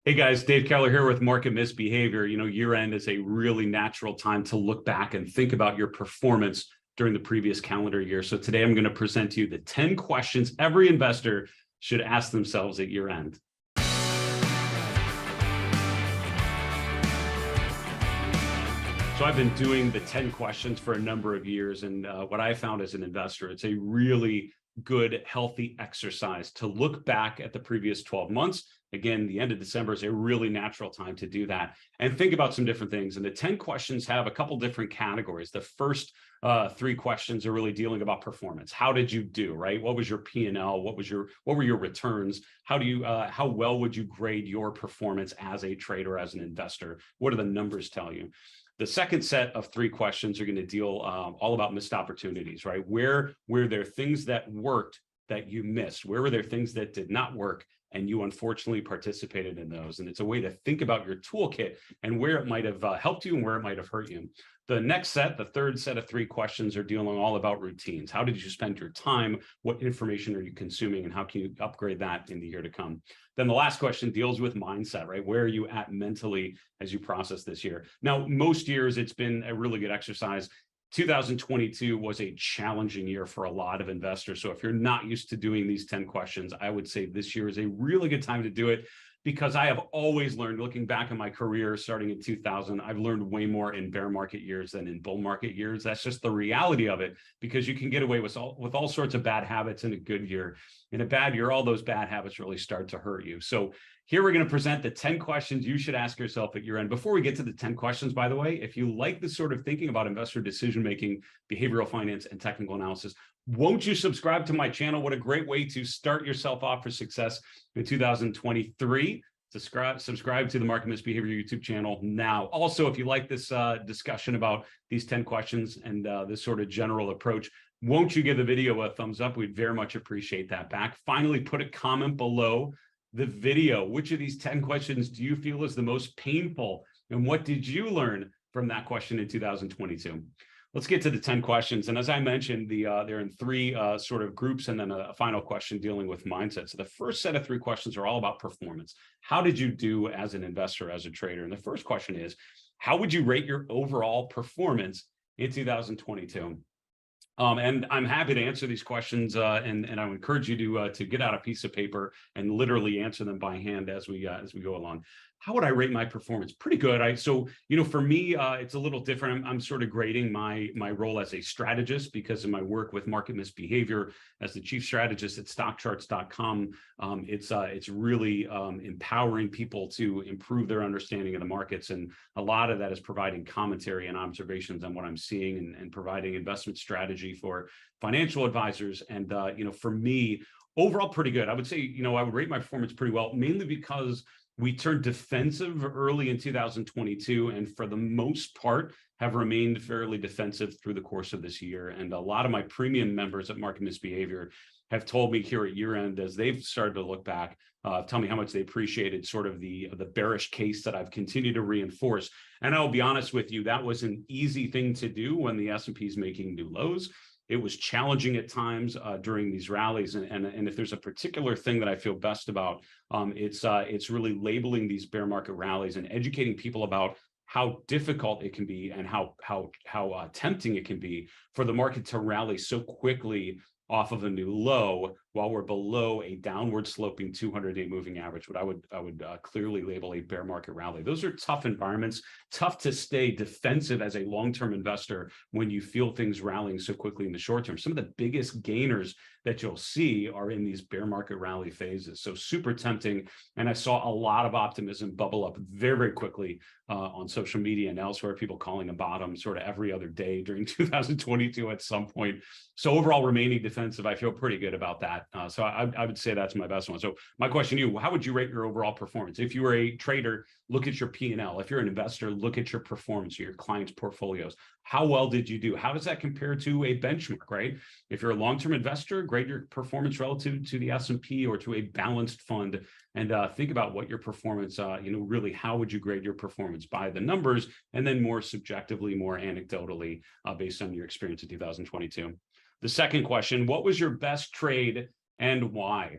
Hey guys, Dave Keller here with Market Misbehavior. Year end is a really natural time to look back and think about your performance during the previous calendar year. So today I'm going to present to you the 10 questions every investor should ask themselves at year end. So I've been doing the 10 questions for a number of years. And what I found as an investor, it's a really good, healthy exercise to look back at the previous 12 months. Again, the end of December is a really natural time to do that and think about some different things. And the 10 questions have a couple different categories. The first three questions are really dealing about performance. How did you do, right? What was your P&L? What were your returns? How well would you grade your performance as a trader, as an investor? What do the numbers tell you? The second set of three questions are going to deal all about missed opportunities, right? Where were there things that worked that you missed? Where were there things that did not work and you unfortunately participated in those? And it's a way to think about your toolkit and where it might have helped you and where it might have hurt you. The next set, the third set of three questions, are dealing all about routines. How did you spend your time? What information are you consuming? And how can you upgrade that in the year to come? Then the last question deals with mindset, right? Where are you at mentally as you process this year? Now, most years, it's been a really good exercise. 2022 was a challenging year for a lot of investors. So if you're not used to doing these 10 questions, I would say this year is a really good time to do it, because I have always learned, looking back in my career, starting in 2000, I've learned way more in bear market years than in bull market years. That's just the reality of it, because you can get away with all sorts of bad habits in a good year. In a bad year, all those bad habits really start to hurt you. So here we're going to present the 10 questions you should ask yourself at year end. Before we get to the 10 questions, by the way, if you like this sort of thinking about investor decision-making, behavioral finance, and technical analysis, won't you subscribe to my channel? What a great way to start yourself off for success in 2023. Subscribe to the Market Misbehavior YouTube channel now. Also, if you like this discussion about these 10 questions and this sort of general approach, won't you give the video a thumbs up? We'd very much appreciate that back. Finally, put a comment below the video. Which of these 10 questions do you feel is the most painful? And what did you learn from that question in 2022? Let's get to the 10 questions. And as I mentioned, they're in three sort of groups, and then a final question dealing with mindset. So the first set of three questions are all about performance. How did you do as an investor, as a trader? And the first question is, how would you rate your overall performance in 2022? And I'm happy to answer these questions, and I would encourage you to get out a piece of paper and literally answer them by hand as we go along. How would I rate my performance? Pretty good. So for me, it's a little different. I'm sort of grading my role as a strategist, because of my work with Market Misbehavior as the chief strategist at StockCharts.com. It's really empowering people to improve their understanding of the markets, and a lot of that is providing commentary and observations on what I'm seeing, and providing investment strategy for financial advisors. And for me, overall, pretty good. I would say I would rate my performance pretty well, mainly because we turned defensive early in 2022, and for the most part have remained fairly defensive through the course of this year. And a lot of my premium members at Market Misbehavior have told me here at year end, as they've started to look back, tell me how much they appreciated sort of the bearish case that I've continued to reinforce. And I'll be honest with you, that was an easy thing to do when the S&P is making new lows. It was challenging at times during these rallies, and if there's a particular thing that I feel best about, it's really labeling these bear market rallies and educating people about how difficult it can be, and how tempting it can be for the market to rally so quickly off of a new low while we're below a downward sloping 200-day moving average, what I would clearly label a bear market rally. Those are tough environments, tough to stay defensive as a long-term investor when you feel things rallying so quickly in the short term. Some of the biggest gainers that you'll see are in these bear market rally phases. So super tempting. And I saw a lot of optimism bubble up very, very quickly on social media and elsewhere, people calling a bottom sort of every other day during 2022 at some point. So overall, remaining defensive, I feel pretty good about that. So I would say that's my best one. So my question to you, how would you rate your overall performance? If you were a trader, look at your P&L. If you're an investor, look at your performance, your clients' portfolios. How well did you do? How does that compare to a benchmark, right? If you're a long-term investor, grade your performance relative to the S&P or to a balanced fund, and think about what your performance, really, how would you grade your performance by the numbers, and then more subjectively, more anecdotally, based on your experience in 2022. The second question, what was your best trade and why?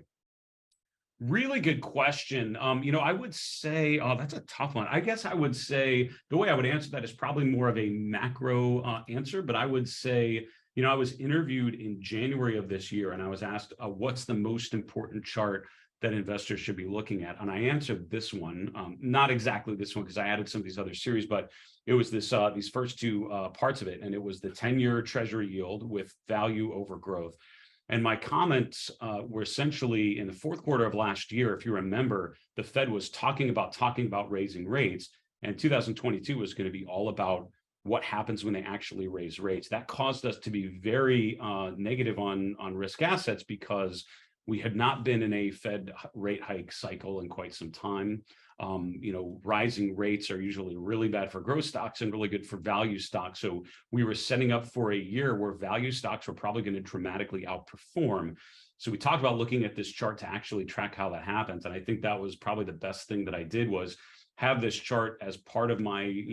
Really good question. I would say, oh, that's a tough one. I guess I would say the way I would answer that is probably more of a macro answer, but I would say, I was interviewed in January of this year and I was asked, what's the most important chart that investors should be looking at? And I answered this one, not exactly this one, because I added some of these other series, but it was these first two parts of it. And it was the 10-year treasury yield with value over growth. And my comments were essentially in the fourth quarter of last year. If you remember, the Fed was talking about raising rates, and 2022 was going to be all about what happens when they actually raise rates. That caused us to be very negative on risk assets because we had not been in a Fed rate hike cycle in quite some time. Rising rates are usually really bad for growth stocks and really good for value stocks. So we were setting up for a year where value stocks were probably going to dramatically outperform. So we talked about looking at this chart to actually track how that happens. And I think that was probably the best thing that I did was have this chart as part of my,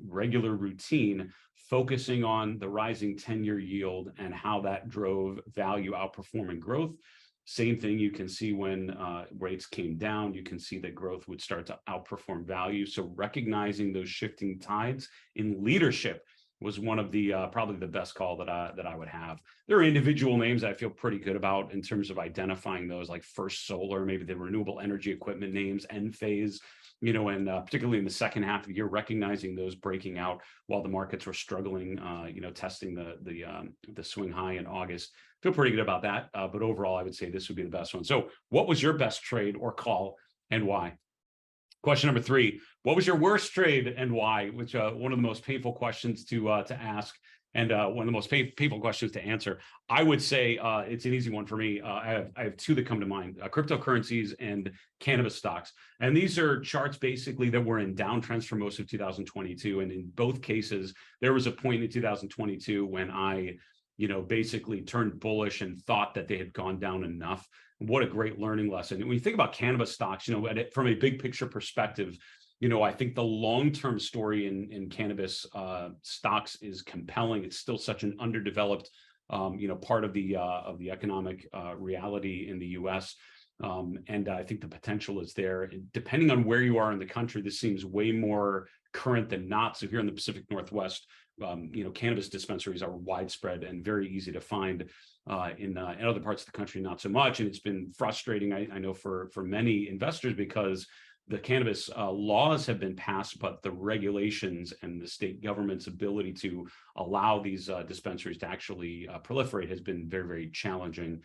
regular routine, focusing on the rising 10-year yield and how that drove value outperforming growth. Same thing you can see when rates came down, you can see that growth would start to outperform value. So recognizing those shifting tides in leadership was one of the probably the best call that I would have. There are individual names I feel pretty good about in terms of identifying those, like First Solar, maybe the renewable energy equipment names, Enphase, and particularly in the second half of the year, recognizing those breaking out while the markets were struggling, testing the swing high in August. Feel pretty good about that. But overall, I would say this would be the best one. So what was your best trade or call and why? Question number 3, what was your worst trade and why? Which one of the most painful questions to ask and one of the most painful questions to answer. I would say it's an easy one for me. I have two that come to mind, cryptocurrencies and cannabis stocks. And these are charts basically that were in downtrends for most of 2022. And in both cases, there was a point in 2022 when I basically turned bullish and thought that they had gone down enough. What a great learning lesson. And when you think about cannabis stocks, from a big picture perspective, I think the long-term story in cannabis stocks is compelling. It's still such an underdeveloped, part of the economic reality in the U.S. And I think the potential is there. And depending on where you are in the country, this seems way more current than not. So here in the Pacific Northwest, cannabis dispensaries are widespread and very easy to find. In other parts of the country, not so much. And it's been frustrating, I know, for many investors because the cannabis laws have been passed, but the regulations and the state government's ability to allow these dispensaries to actually proliferate has been very, very challenging.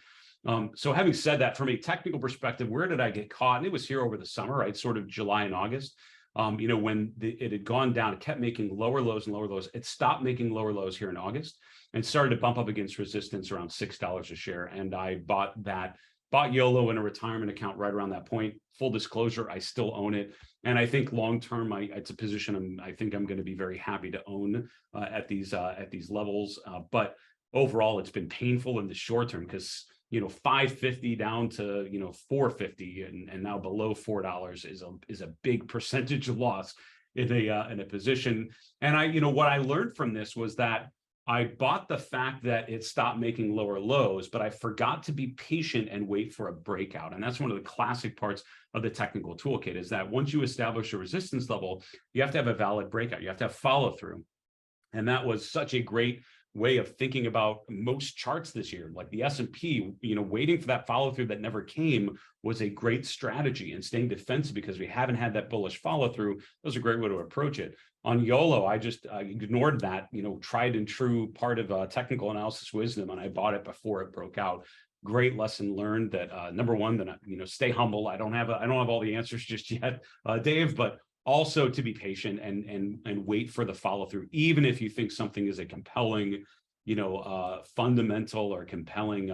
So having said that, from a technical perspective, where did I get caught? And it was here over the summer, right? Sort of July and August. When it had gone down, it kept making lower lows and lower lows. It stopped making lower lows here in August and started to bump up against resistance around $6 a share. And I bought YOLO in a retirement account right around that point. Full disclosure, I still own it. And I think long-term, it's a position I think I'm going to be very happy to own at these levels. But overall, it's been painful in the short term because 550 down to 450 and now below $4 is a big percentage loss in a position. And what I learned from this was that I bought the fact that it stopped making lower lows, but I forgot to be patient and wait for a breakout. And that's one of the classic parts of the technical toolkit is that once you establish a resistance level, you have to have a valid breakout. You have to have follow through. And that was such a great way of thinking about most charts this year, like the S&P, waiting for that follow through that never came was a great strategy, and staying defensive because we haven't had that bullish follow through. That was a great way to approach it. On YOLO, I just ignored that, tried and true part of technical analysis wisdom, and I bought it before it broke out. Great lesson learned that number one, that stay humble. I don't have all the answers just yet, Dave, but also to be patient and wait for the follow through, even if you think something is a compelling, fundamental or compelling,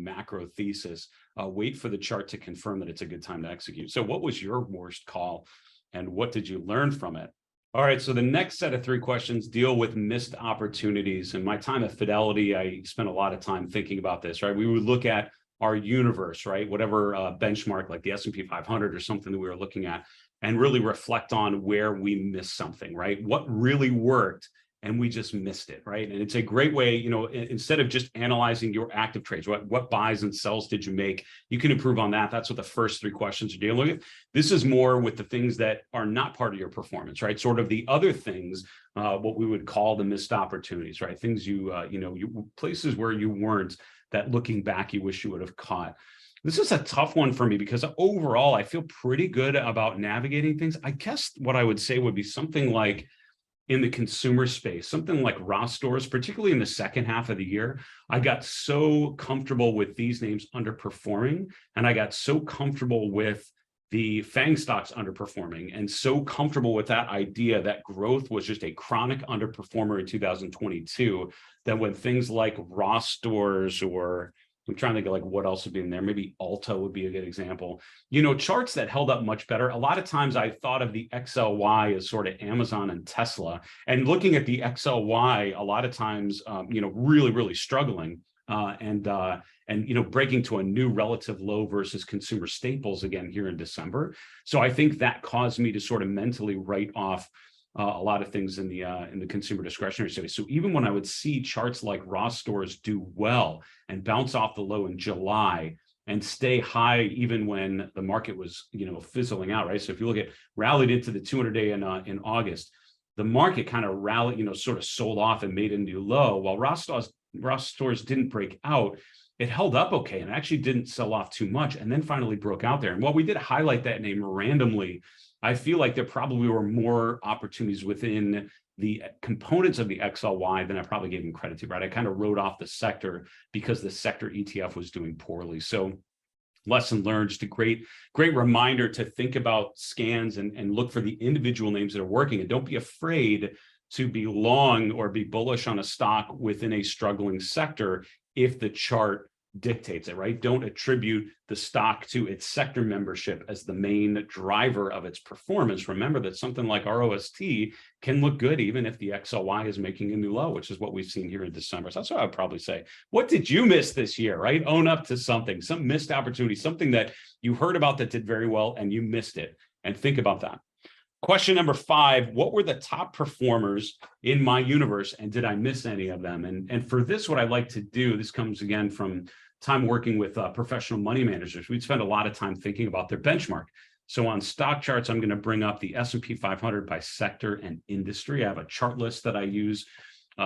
macro thesis. Wait for the chart to confirm that it's a good time to execute. So, what was your worst call, and what did you learn from it? All right, so the next set of 3 questions deal with missed opportunities. In my time at Fidelity, I spent a lot of time thinking about this, right? We would look at our universe, right? Whatever benchmark, like the S&P 500 or something that we were looking at, and really reflect on where we missed something, right? What really worked and we just missed it, right? And it's a great way, instead of just analyzing your active trades, what buys and sells did you make? You can improve on that. That's what the first 3 questions are dealing with. This is more with the things that are not part of your performance, right? Sort of the other things, what we would call the missed opportunities, right? Things places where you weren't, that looking back, you wish you would have caught. This is a tough one for me because overall, I feel pretty good about navigating things. I guess what I would say would be something like in the consumer space, something like Ross Stores, particularly in the second half of the year. I got so comfortable with these names underperforming, and I got so comfortable with the FANG stocks underperforming, and so comfortable with that idea that growth was just a chronic underperformer in 2022, that when things like Ross Stores, or I'm trying to think like what else would be in there. Maybe Alta would be a good example. Charts that held up much better. A lot of times I thought of the XLY as sort of Amazon and Tesla, and looking at the XLY, a lot of times, really, really struggling and breaking to a new relative low versus consumer staples again here in December. So I think that caused me to sort of mentally write off a lot of things in the consumer discretionary space. So even when I would see charts like Ross Stores do well and bounce off the low in July and stay high even when the market was fizzling out, right? So if you look at rallied into the 200-day in August, the market kind of rallied, sort of sold off and made a new low. While Ross Stores didn't break out, it held up okay and actually didn't sell off too much, and then finally broke out there. And while we did highlight that name randomly, I feel like there probably were more opportunities within the components of the XLY than I probably gave him credit to, right? I kind of wrote off the sector because the sector ETF was doing poorly. So lesson learned, just a great reminder to think about scans and look for the individual names that are working, and don't be afraid to be long or be bullish on a stock within a struggling sector if the chart dictates it, right? Don't attribute the stock to its sector membership as the main driver of its performance. Remember that something like ROST can look good even if the XLY is making a new low, which is what we've seen here in December. So that's what I would probably say. What did you miss this year, right? Own up to something, some missed opportunity, something that you heard about that did very well and you missed it. And think about that. Question number 5, what were the top performers in my universe, and did I miss any of them? And for this, what I like to do, this comes again from time working with professional money managers. We'd spend a lot of time thinking about their benchmark. So on StockCharts, I'm going to bring up the S&P 500 by sector and industry. I have a chart list that I use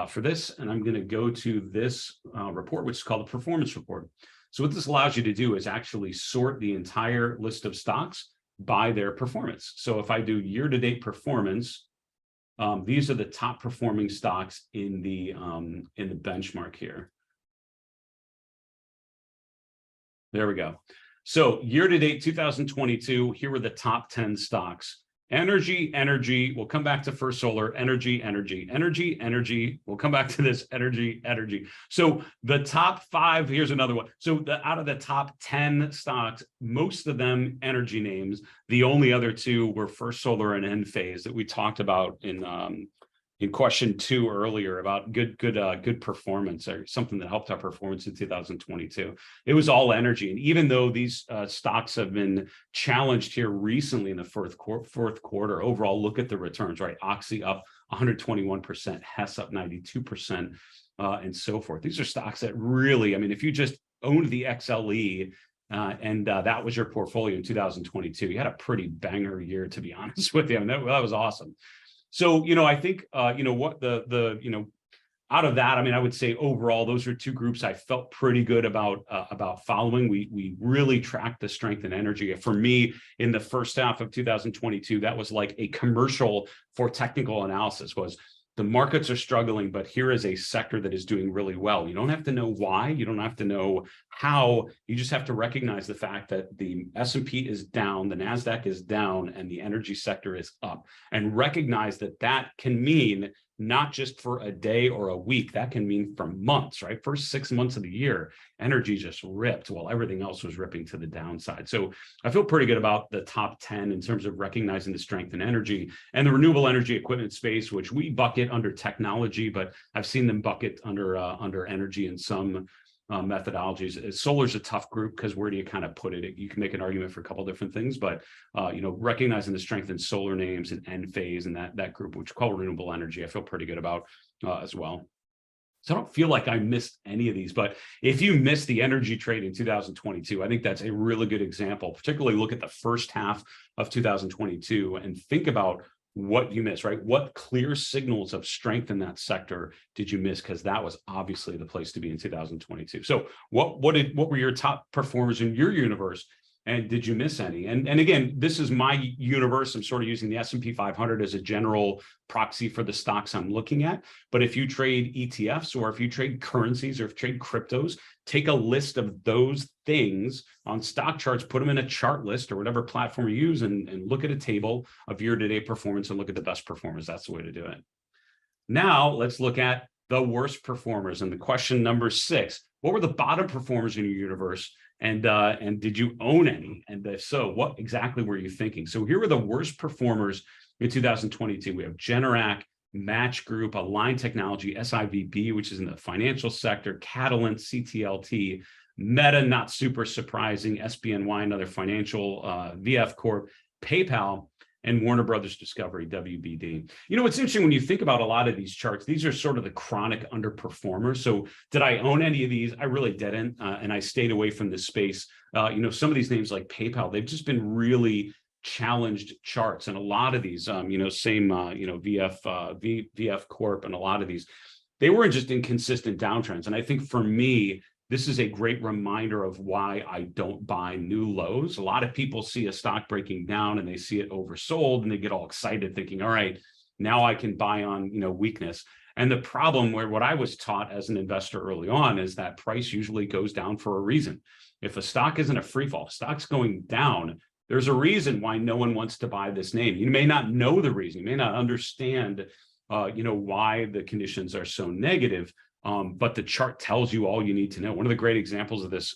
for this, and I'm going to go to this report, which is called the performance report. So what this allows you to do is actually sort the entire list of stocks by their performance. So if I do year-to-date performance, these are the top performing stocks in the benchmark here. There we go. So year-to-date 2022, here were the top 10 stocks. Energy, we'll come back to First Solar, energy, we'll come back to this, energy. So the top 5, here's another one. So out of the top 10 stocks, most of them energy names. The only other 2 were First Solar and Enphase that we talked about in question 2 earlier about good performance, or something that helped our performance in 2022. It was all energy. And even though these stocks have been challenged here recently in the fourth quarter, overall, look at the returns, right? Oxy up 121%, Hess up 92%, and so forth. These are stocks that really, if you just owned the XLE, and that was your portfolio in 2022, you had a pretty banger year, to be honest with you. That was awesome. So, I think, out of that, I would say overall, those are 2 groups I felt pretty good about following. We really tracked the strength and energy. For me, in the first half of 2022, that was like a commercial for technical analysis. Was the markets are struggling, but here is a sector that is doing really well. You don't have to know why, you don't have to know how, you just have to recognize the fact that the S&P is down, the NASDAQ is down, and the energy sector is up. And recognize that that can mean not just for a day or a week, that can mean for months, right? First 6 months of the year, energy just ripped while everything else was ripping to the downside. So I feel pretty good about the top 10 in terms of recognizing the strength in energy, and the renewable energy equipment space, which we bucket under technology, but I've seen them bucket under energy in some methodologies. Solar's a tough group because where do you kind of put it? You can make an argument for a couple different things, but recognizing the strength in solar names and Enphase and that group, which we call renewable energy, I feel pretty good about as well. So I don't feel like I missed any of these, but if you missed the energy trade in 2022, I think that's a really good example. Particularly look at the first half of 2022 and think about what you missed, right? What clear signals of strength in that sector did you miss? Because that was obviously the place to be in 2022. So what were your top performers in your universe? And did you miss any? And again, this is my universe. I'm sort of using the S&P 500 as a general proxy for the stocks I'm looking at. But if you trade ETFs or if you trade currencies or if you trade cryptos, take a list of those things on StockCharts, put them in a chart list or whatever platform you use and look at a table of year-to-date performance and look at the best performers. That's the way to do it. Now let's look at the worst performers. And the question number 6, what were the bottom performers in your universe? And did you own any? And if so, what exactly were you thinking? So here were the worst performers in 2022. We have Generac, Match Group, Align Technology, SIVB, which is in the financial sector, Catalent, CTLT, Meta, not super surprising, SBNY, another financial, VF Corp, PayPal, and Warner Brothers Discovery, WBD. It's interesting when you think about a lot of these charts, these are sort of the chronic underperformers. So did I own any of these? I really didn't. And I stayed away from this space. Some of these names like PayPal, they've just been really challenged charts. And a lot of these, VF Corp and a lot of these, they were just inconsistent downtrends. And I think for me, this is a great reminder of why I don't buy new lows. A lot of people see a stock breaking down and they see it oversold and they get all excited thinking, all right, now I can buy on, weakness. And the problem what I was taught as an investor early on is that price usually goes down for a reason. If a stock isn't a free fall, stock's going down, there's a reason why no one wants to buy this name. You may not know the reason, you may not understand, why the conditions are so negative. But the chart tells you all you need to know. One of the great examples of this,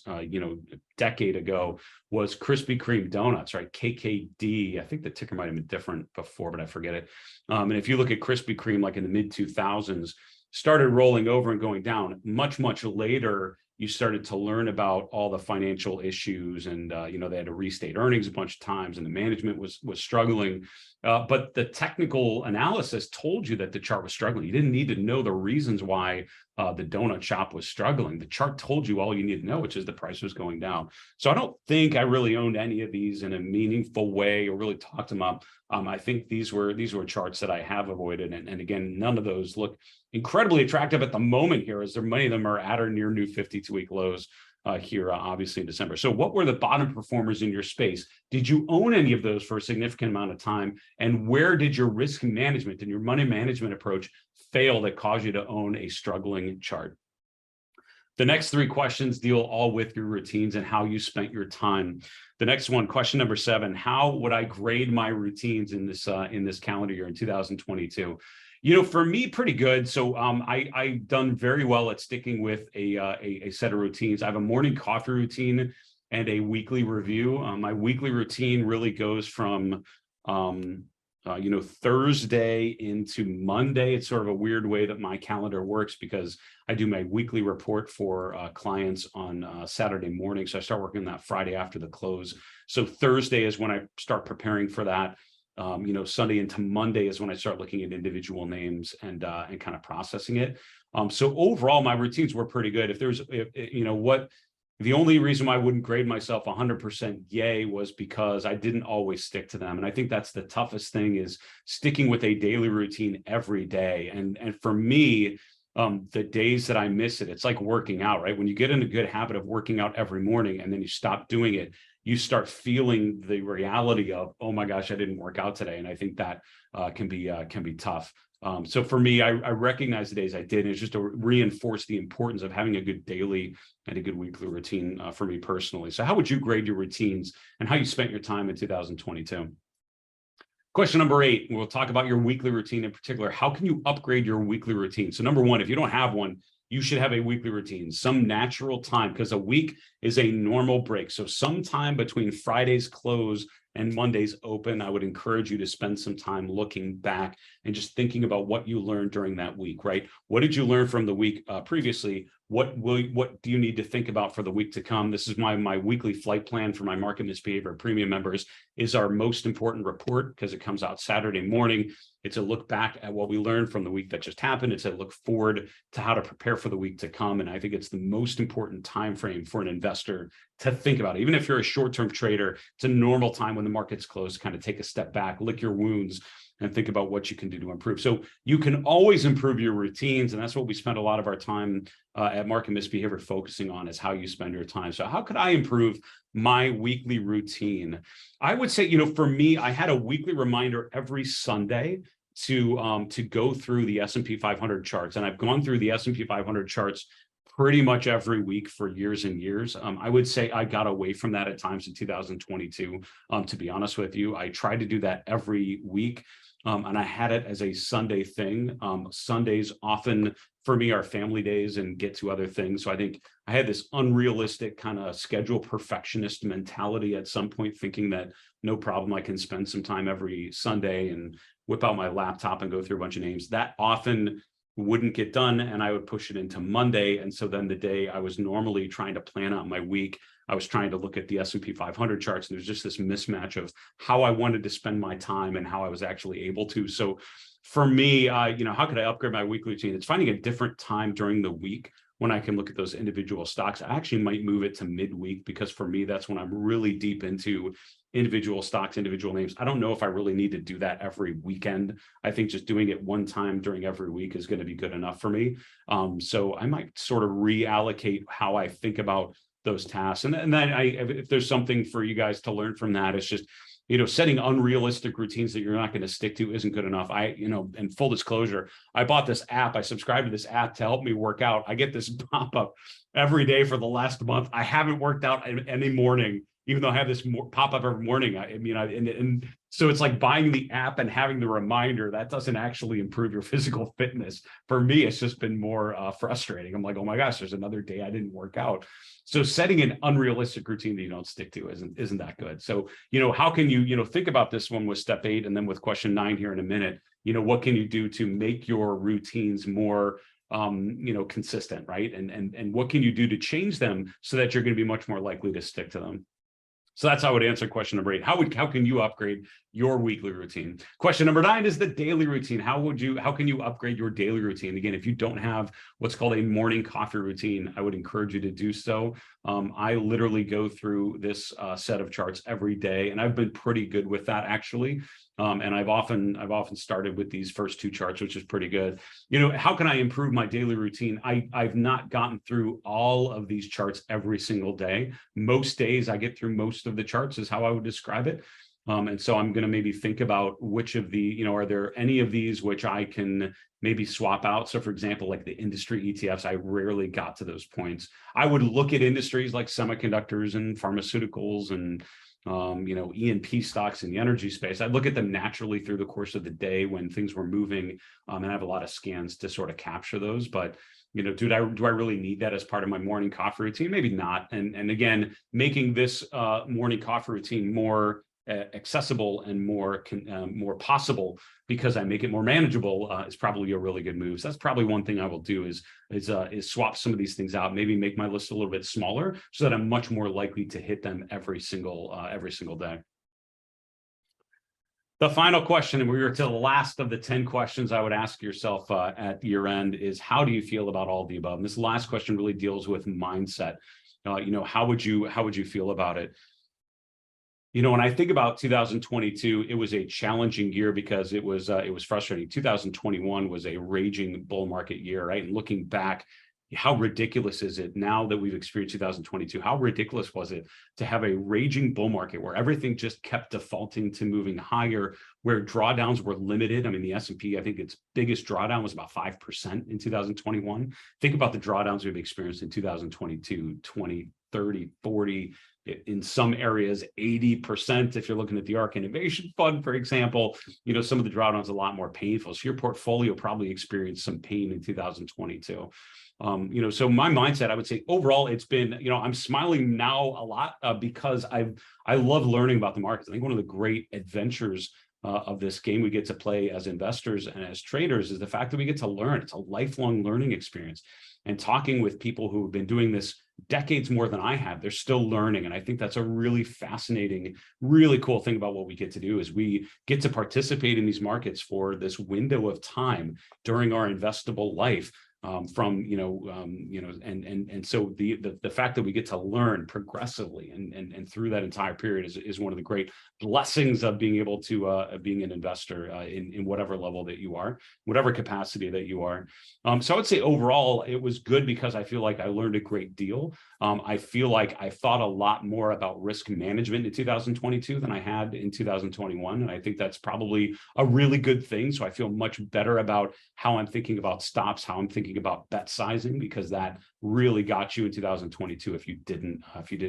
decade ago was Krispy Kreme donuts, right? KKD. I think the ticker might have been different before, but I forget it. And if you look at Krispy Kreme, like in the mid 2000s, started rolling over and going down. Much, much later, you started to learn about all the financial issues, and they had to restate earnings a bunch of times, and the management was struggling. But the technical analysis told you that the chart was struggling. You didn't need to know the reasons why the donut shop was struggling. The chart told you all you need to know, which is the price was going down. So I don't think I really owned any of these in a meaningful way or really talked them up. I think these were charts that I have avoided. And again, none of those look incredibly attractive at the moment here, as many of them are at or near new 52-week lows here, obviously in December. So what were the bottom performers in your space? Did you own any of those for a significant amount of time? And where did your risk management and your money management approach fail that caused you to own a struggling chart? The next 3 questions deal all with your routines and how you spent your time. The next one, question number 7, how would I grade my routines in this calendar year in 2022? For me, pretty good. So I've done very well at sticking with a set of routines. I have a morning coffee routine and a weekly review. My weekly routine really goes from Thursday into Monday. It's sort of a weird way that my calendar works because I do my weekly report for clients on Saturday morning. So I start working on that Friday after the close. So Thursday is when I start preparing for that. Sunday into Monday is when I start looking at individual names and kind of processing it. So overall, my routines were pretty good. The only reason why I wouldn't grade myself 100% yay was because I didn't always stick to them. And I think that's the toughest thing, is sticking with a daily routine every day. And for me, the days that I miss it, it's like working out, right? When you get in a good habit of working out every morning and then you stop doing it, you start feeling the reality of, oh my gosh, I didn't work out today. And I think that can be tough. So for me, I recognize the days I did, and it's just to reinforce the importance of having a good daily and a good weekly routine for me personally. So how would you grade your routines and how you spent your time in 2022? Question number 8, we'll talk about your weekly routine in particular. How can you upgrade your weekly routine? So number 1, if you don't have one, you should have a weekly routine, some natural time, because a week is a normal break. So sometime between Friday's close and Monday's open, I would encourage you to spend some time looking back and just thinking about what you learned during that week, right? What did you learn from the week previously? What do you need to think about for the week to come? This is my weekly flight plan for my Market Misbehavior Premium members, is our most important report because it comes out Saturday morning. It's a look back at what we learned from the week that just happened. It's a look forward to how to prepare for the week to come. And I think it's the most important time frame for an investor to think about. Even if you're a short-term trader, it's a normal time when the market's closed, kind of take a step back, lick your wounds, and think about what you can do to improve. So you can always improve your routines. And that's what we spend a lot of our time at Market Misbehavior focusing on, is how you spend your time. So how could I improve my weekly routine? I would say, for me, I had a weekly reminder every Sunday to go through the S&P 500 charts. And I've gone through the S&P 500 charts pretty much every week for years and years. I would say I got away from that at times in 2022. To be honest with you, I tried to do that every week. And I had it as a Sunday thing. Sundays often for me are family days and get to other things. So I think I had this unrealistic kind of schedule perfectionist mentality at some point, thinking that no problem, I can spend some time every Sunday and whip out my laptop and go through a bunch of names. That often wouldn't get done, and I would push it into Monday. And so then the day I was normally trying to plan out my week, I was trying to look at the S&P 500 charts, and there's just this mismatch of how I wanted to spend my time and how I was actually able to. So for me, how could I upgrade my weekly routine? It's finding a different time during the week when I can look at those individual stocks. I actually might move it to midweek, because for me, that's when I'm really deep into individual stocks, individual names. I don't know if I really need to do that every weekend. I think just doing it one time during every week is going to be good enough for me. So I might sort of reallocate how I think about those tasks. And then if there's something for you guys to learn from that, it's just, setting unrealistic routines that you're not going to stick to isn't good enough. And full disclosure, I bought this app. I subscribed to this app to help me work out. I get this pop-up every day for the last month. I haven't worked out any morning, even though I have this pop-up every morning. And so it's like buying the app and having the reminder that doesn't actually improve your physical fitness. For me, it's just been more frustrating. I'm like, oh my gosh, there's another day I didn't work out. So setting an unrealistic routine that you don't stick to isn't that good. So, how can you, think about this one with step 8, and then with question 9 here in a minute, what can you do to make your routines more consistent, right? And what can you do to change them so that you're going to be much more likely to stick to them? So that's how I would answer question number 8. How can you upgrade your weekly routine? Question number 9 is the daily routine. How can you upgrade your daily routine? Again, if you don't have what's called a morning coffee routine, I would encourage you to do so. I literally go through this set of charts every day, and I've been pretty good with that, actually. And I've often started with these first 2 charts, which is pretty good. How can I improve my daily routine? I've not gotten through all of these charts every single day. Most days I get through most of the charts, is how I would describe it. And so I'm going to maybe think about which of the, are there any of these which I can maybe swap out? So for example, like the industry ETFs, I rarely got to those points. I would look at industries like semiconductors and pharmaceuticals and E&P stocks in the energy space. I look at them naturally through the course of the day when things were moving, and I have a lot of scans to sort of capture those. But do I really need that as part of my morning coffee routine? Maybe not. And again, making this morning coffee routine more accessible and more possible, because I make it more manageable, is probably a really good move. So that's probably one thing I will do is swap some of these things out, maybe make my list a little bit smaller so that I'm much more likely to hit them every single day. The final question, and we were to the last of the 10 questions I would ask yourself at year end, is how do you feel about all of the above? And this last question really deals with mindset. How would you feel about it? When I think about 2022, it was a challenging year because it was frustrating. 2021 was a raging bull market year, right? And looking back, how ridiculous is it now that we've experienced 2022? How ridiculous was it to have a raging bull market where everything just kept defaulting to moving higher, where drawdowns were limited? I mean, the S&P, I think its biggest drawdown was about 5% in 2021. Think about the drawdowns we've experienced in 2022, 20, 30, 40, in some areas, 80%. If you're looking at the ARK Innovation Fund, for example, some of the drawdowns are a lot more painful. So your portfolio probably experienced some pain in 2022. So my mindset, I would say overall, it's been, I'm smiling now a lot because I love learning about the markets. I think one of the great adventures of this game we get to play as investors and as traders is the fact that we get to learn. It's a lifelong learning experience. And talking with people who have been doing this decades more than I have, they're still learning. And I think that's a really fascinating, really cool thing about what we get to do is we get to participate in these markets for this window of time during our investable life. And so the fact that we get to learn progressively and through that entire period is one of the great blessings of being able to being an investor in whatever level that you are, whatever capacity that you are. So I would say overall it was good because I feel like I learned a great deal. I feel like I thought a lot more about risk management in 2022 than I had in 2021, and I think that's probably a really good thing. So I feel much better about how I'm thinking about stops, how I'm thinking about bet sizing, because that really got you in 2022 if you didn't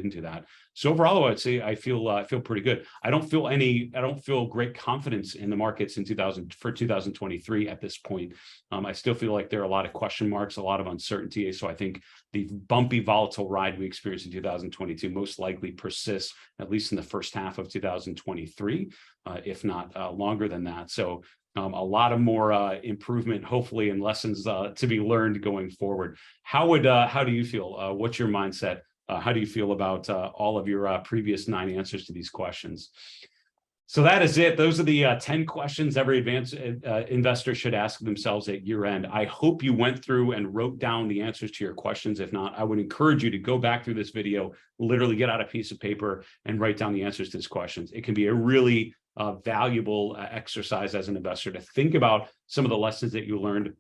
do that. So overall, I'd say I feel pretty good. I don't feel great confidence in the markets in 2023 at this point. I still feel like there are a lot of question marks, a lot of uncertainty. So I think the bumpy, volatile ride we experienced in 2022 most likely persists at least in the first half of 2023, if not longer than that. So a lot of more improvement, hopefully, and lessons to be learned going forward. How do you feel? What's your mindset? How do you feel about all of your previous 9 answers to these questions? So that is it. Those are the 10 questions every investor should ask themselves at year end. I hope you went through and wrote down the answers to your questions. If not, I would encourage you to go back through this video, literally get out a piece of paper and write down the answers to these questions. It can be a really valuable exercise as an investor to think about some of the lessons that you learned.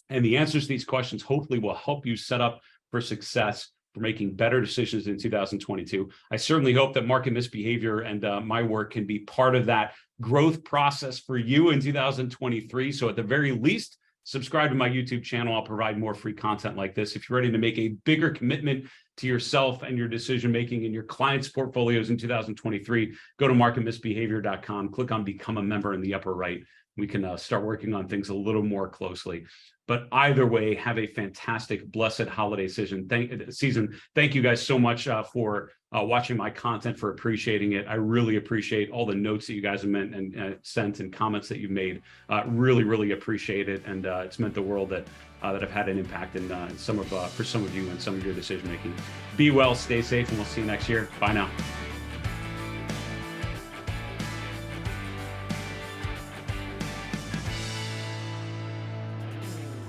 And the answers to these questions hopefully will help you set up for success, for making better decisions in 2022. I certainly hope that Market Misbehavior and my work can be part of that growth process for you in 2023. So at the very least, subscribe to my YouTube channel. I'll provide more free content like this. If you're ready to make a bigger commitment to yourself and your decision-making in your clients' portfolios in 2023, go to marketmisbehavior.com, click on Become a Member in the upper right. We can start working on things a little more closely. But either way, have a fantastic, blessed holiday season. Thank you guys so much for watching my content, for appreciating it. I really appreciate all the notes that you guys have sent and comments that you've made. Really, really appreciate it. And it's meant the world that I've had an impact for some of you and some of your decision making. Be well, stay safe, and we'll see you next year. Bye now.